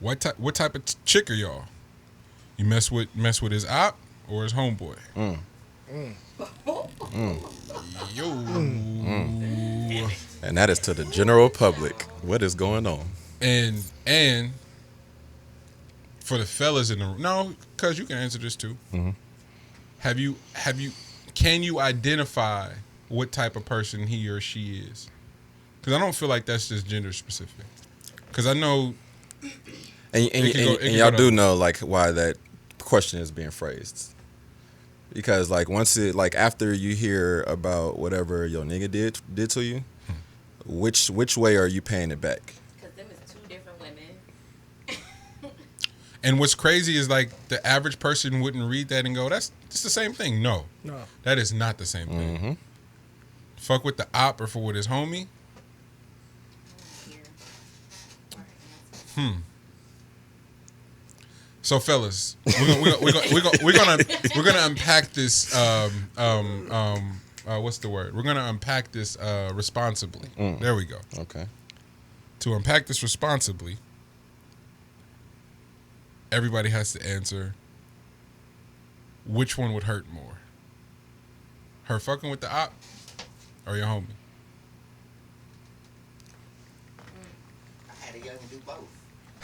What type of chick are y'all? You mess with his op or his homeboy? Yo. And that is to the general public. What is going on? And for the fellas in the room, no, cuz you can answer this too. Mm-hmm. Can you identify what type of person he or she is? Cuz I don't feel like that's just gender specific. Cuz I know And y'all do know like why that question is being phrased. Because like once it like after you hear about whatever your nigga did to you, which way are you paying it back? Because them is two different women. and what's crazy is like the average person wouldn't read that and go, it's the same thing. No. That is not the same thing. Mm-hmm. Fuck with the op or for with his homie. So fellas, we're gonna unpack this. What's the word? We're gonna unpack this responsibly. There we go. Okay. To unpack this responsibly, everybody has to answer which one would hurt more. Her fucking with the op or your homie? I had a young do both.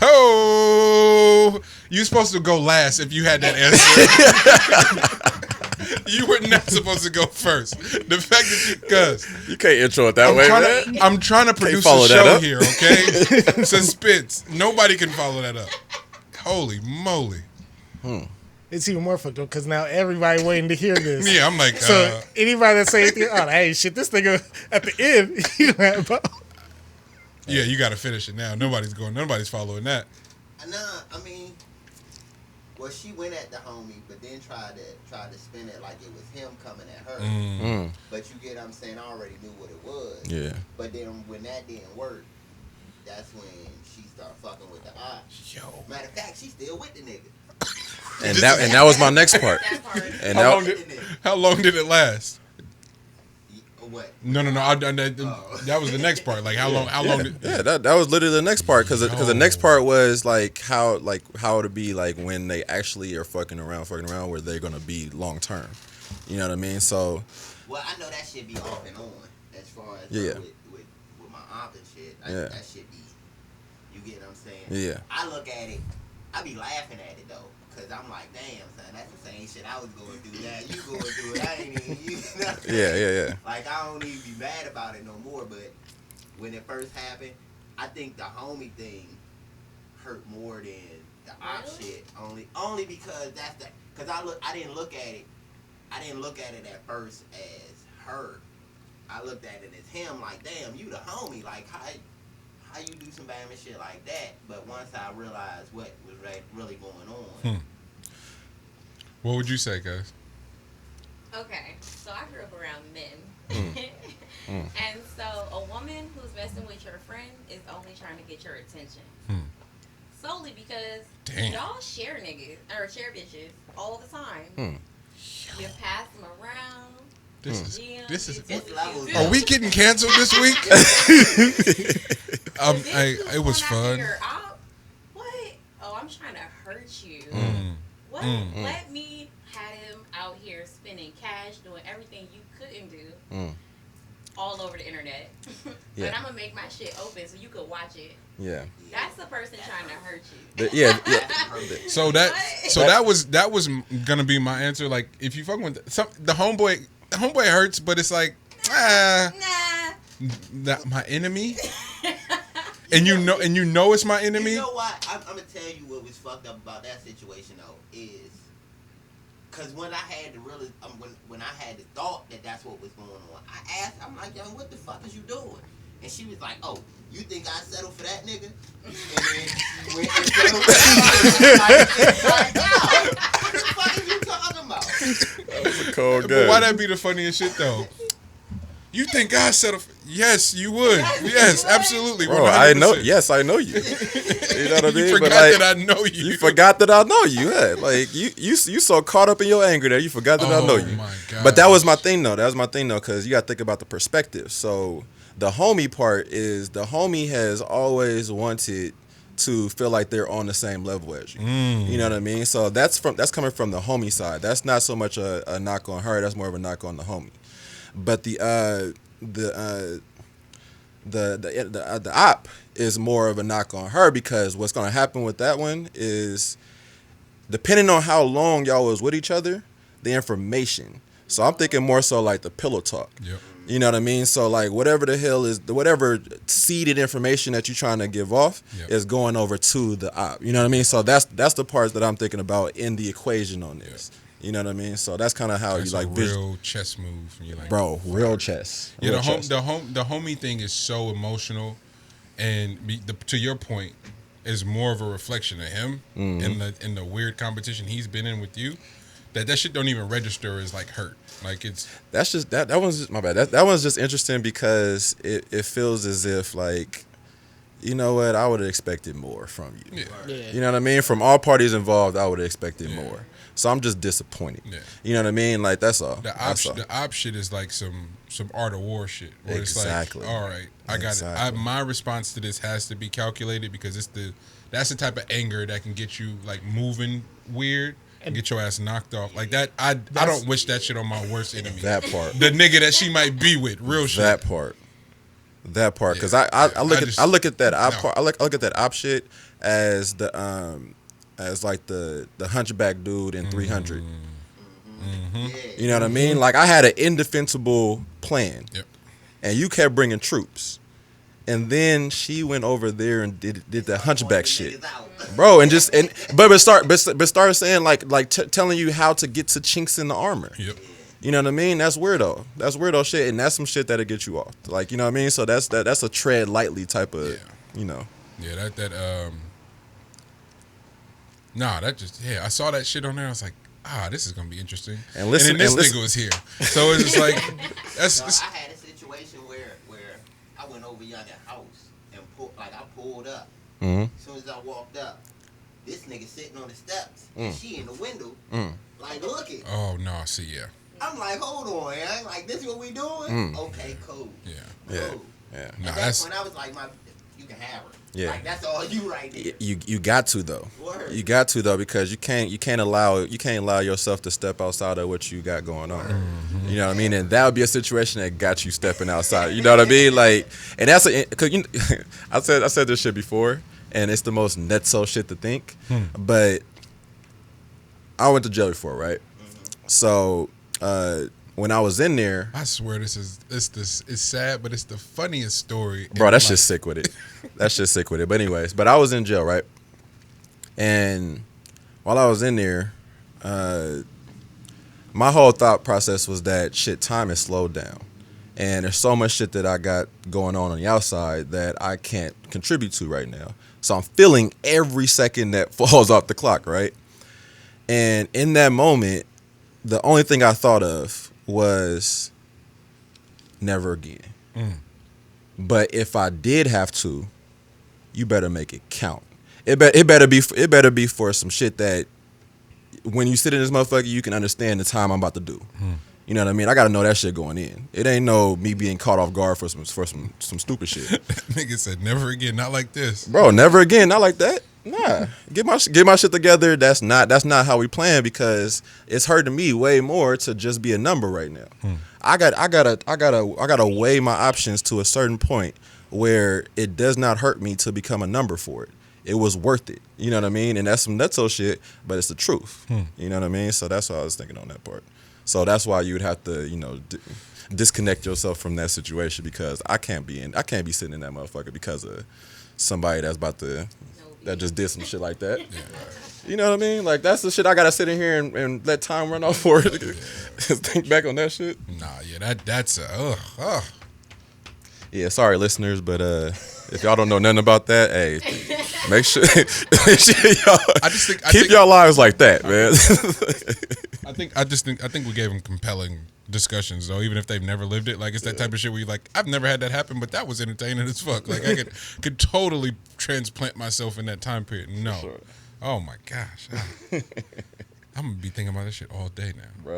Oh, you supposed to go last if you had that answer. You were not supposed to go first. The fact that you can't intro it that way, man. I'm trying to produce a show here, okay? Suspense. Nobody can follow that up. Holy moly. It's even more fucked up because now everybody waiting to hear this. Yeah, I'm like, so anybody that say anything, hey, shit, this nigga at the end, you know, yeah, you got to finish it now. Nobody's following that. Nah, I mean, well, she went at the homie, but then tried to spin it like it was him coming at her. But you get what I'm saying? I already knew what it was. Yeah. But then when that didn't work, that's when she started fucking with the op. Yo. Matter of fact, she's still with the nigga. And that was my next part. And how long did it last? What? No. That was the next part. Like how long? How long? That was literally the next part because the next part was like how to be like when they actually are fucking around where they're gonna be long term. You know what I mean? So. Well, I know that shit be off and on as far as with my op and shit. That shit be. You get what I'm saying? Yeah. I look at it. I be laughing at it though. Cause I'm like, damn, son, that's the same shit I was going through. Now you going through it. I ain't even, you know. Yeah. Like I don't even be mad about it no more. But when it first happened, I think the homie thing hurt more than the op shit. Only because I didn't look at it. I didn't look at it at first as her. I looked at it as him. Like, damn, you the homie. Like how you do some bad shit like that? But once I realized what was really going on. What would you say, guys? Okay, so I grew up around men. And so a woman who's messing with your friend is only trying to get your attention. Solely because y'all share niggas, or share bitches all the time. You pass them around. This is. levels. Are we getting canceled this week? It was fun. What? Oh, I'm trying to hurt you. What? Let me have him out here spending cash, doing everything you couldn't do, all over the internet. But I'm gonna make my shit open so you could watch it. Yeah. That's the person trying to hurt you. So that was gonna be my answer. Like if you fucking with the homeboy hurts, but it's like my enemy. And you know it's my enemy. You know what? I'm gonna tell you what was fucked up about that situation though is, cause when I had to really, when I had the thought that that's what was going on, I asked, I'm like, yo, what the fuck is you doing? And she was like, oh, you think I settled for that nigga? And then she went and settled for that nigga. Like, yo, what the fuck are you talking about? That was a cold game. But why that be the funniest shit though? You think I settled for... Yes, you would. Yes, absolutely. Bro, 100%. I know. Yes, I know you. You know what I mean? You forgot that I know you. You forgot that I know you. Yeah, like you so caught up in your anger there, you forgot that I know you. My God. But that was my thing though. Because you got to think about the perspective. So the homie part is the homie has always wanted to feel like they're on the same level as you. You know what I mean? So that's coming from the homie side. That's not so much a knock on her. That's more of a knock on the homie. But the op is more of a knock on her, because what's going to happen with that one is, depending on how long y'all was with each other, the information. So I'm thinking more so like the pillow talk. Yep. You know what I mean? So like whatever the hell is, whatever seeded information that you're trying to give off is going over to the op. You know what I mean? So that's the part that I'm thinking about in the equation on this. You know what I mean? So that's kind of how That's you like a real chess move. And you're like, bro, real chess. Yeah, Real the chess. homie thing is so emotional, and to your point, is more of a reflection of him in the weird competition he's been in with you. That shit don't even register as like hurt. Like That's just that one's just my bad. That one's just interesting because it feels as if, like, you know what, I would have expected more from you. Yeah. You know what I mean? From all parties involved, I would have expected more. So I'm just disappointed. Yeah. You know what I mean? Like, that's all. The That's all. op shit is like some art of war shit. Where Exactly. It's like, all right, I got it. My response to this has to be calculated, because that's the type of anger that can get you like moving weird and get your ass knocked off. Like that, I don't wish that shit on my worst enemy. That part. The nigga that she might be with, real shit. That part, because I look at that op part. I look at that op shit as as like the hunchback dude in 300. You know what I mean? Like, I had an indefensible plan, and you kept bringing troops, and then she went over there and did the hunchback shit, bro, but start saying like telling you how to get to chinks in the armor. Yep. You know what I mean? That's weirdo. That's weirdo shit, and that's some shit that'll get you off. Like, you know what I mean? So that's a tread lightly type of, you know. Yeah, I saw that shit on there. I was like, this is gonna be interesting. And then this nigga was here, so it's just like that's. I had a situation where I went over yonder house and I pulled up. Mm-hmm. As soon as I walked up, this nigga sitting on the steps, and she in the window, like looking. Oh no, see, yeah. I'm like, hold on, man. Like, this is what we doing? Okay, cool. Yeah. Cool. Yeah. And that's when I was like, you can have her. Yeah. Like, that's all you right there. You got to though. Word. You got to though, because you can't allow yourself to step outside of what you got going on. Mm-hmm. You know what I mean? And that would be a situation that got you stepping outside. You know what I mean? Like, and that's because I said this shit before, and it's the most netso shit to think. But I went to jail before, right? So when I was in there, I swear it's sad, but it's the funniest story. Bro, that's just sick with it. That's just sick with it. But anyways, I was in jail, right? And while I was in there, my whole thought process was that time is slowed down. And there's so much shit that I got going on the outside that I can't contribute to right now. So I'm feeling every second that falls off the clock, right? And in that moment, the only thing I thought of was never again. But if I did have to, you better make it count. It better be for some shit that when you sit in this motherfucker, you can understand the time I'm about to do. You know what I mean? I gotta know that shit going in. It ain't no me being caught off guard for some stupid shit. Nigga said never again, not like this. Bro, never again, not like that. Nah, get my shit together. That's not how we playing, because it's hurting me way more to just be a number right now. I gotta weigh my options to a certain point where it does not hurt me to become a number for it. It was worth it. You know what I mean? And that's some nutso shit, but it's the truth. You know what I mean? So that's what I was thinking on that part. So that's why you would have to, disconnect yourself from that situation, because I can't be sitting in that motherfucker because of somebody that just did some shit like that. You know what I mean? Like, that's the shit I gotta sit in here and let time run off for it. Just think back on that shit. Nah, yeah, that's ugh. Yeah, sorry listeners, but if y'all don't know nothing about that, hey, make sure y'all keep y'all lives like that, man. I think we gave them compelling discussions though, even if they've never lived it. Like, it's that type of shit where you're like, I've never had that happen, but that was entertaining as fuck. Like, I could totally transplant myself in that time period. No. Oh my gosh. I'm gonna be thinking about this shit all day now. Bro.